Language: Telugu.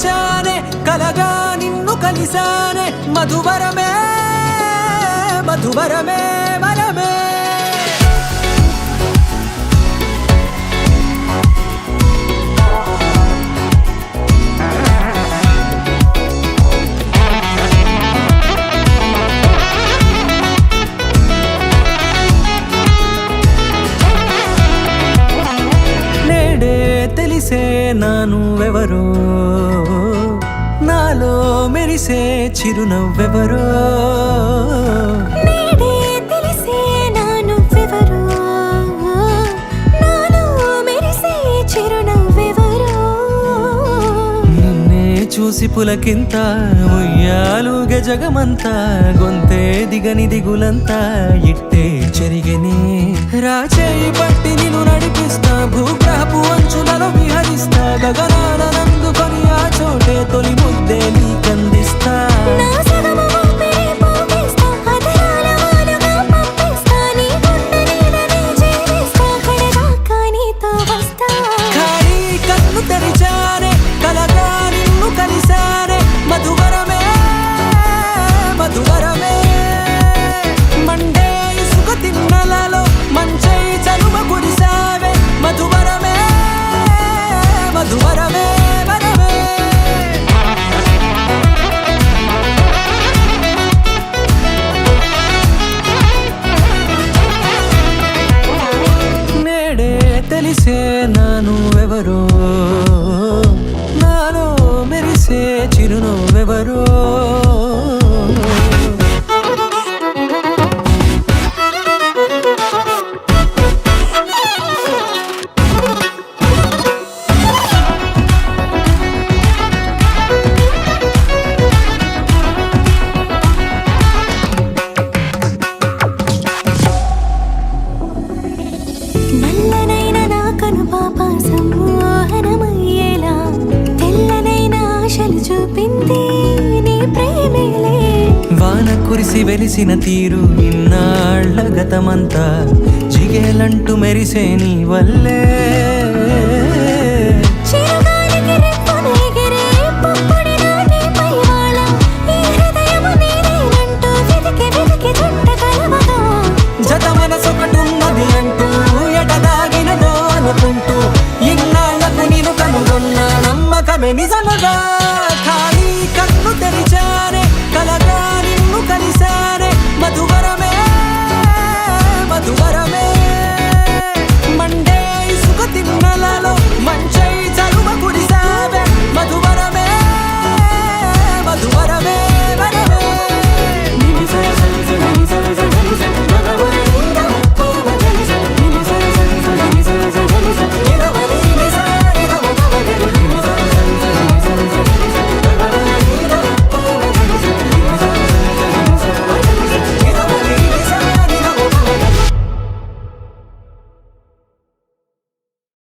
తెరిచానే కలగా నిన్ను కలిసానే మధువరమే మధువరమే వరమే తెలిసే నానువెవరో నాలో మెరిసే చిరునవ్వెవరో నేడే తెలిసే నానువెవరో నాలో మెరిసే చిరునవ్వెవరో నిన్నే చూసి పులకింత ఉయ్యాలుగే జగమంతా గొంతే దిగని దిగులంతా ఇట్టే చెరిగనే రాచేయి పట్టి నిన్ను నడిపిస్తా భూగ్రహపు అంచులలో విహరిస్తా గగనాల నందుకొని ఆ చోటే తొలి ముద్దే నీకందిస్తా నా సగము ఊపిరి పోగిస్తా అధరాల వాలుగా పంపిస్తా నీ గుండె నీడనే చేరిస్తా కడదాకా నీతో వస్తా ఖాళీ కన్ను తెరిచానే కలగా నిన్ను కలిసానే మధువరమే మధువరమే మండే ఇసుక తిన్నలలో మంచై చలువ కురిసావే మధువరమే మధువరమే వరమే నేడే తెలిసే నానువెవరో నాలో మెరిసే చిరునవ్వెవరో నల్లనైన నా కనుపాప సమ్మోహనమయ్యేలా తెల్లనైన ఆశలు చూపింది నీ ప్రేమేలే వాన కురిసి వెలిసిన తీరు ఇన్నాళ్ల గతమంతా జిగేలంటూ మెరిసే నీ వల్లే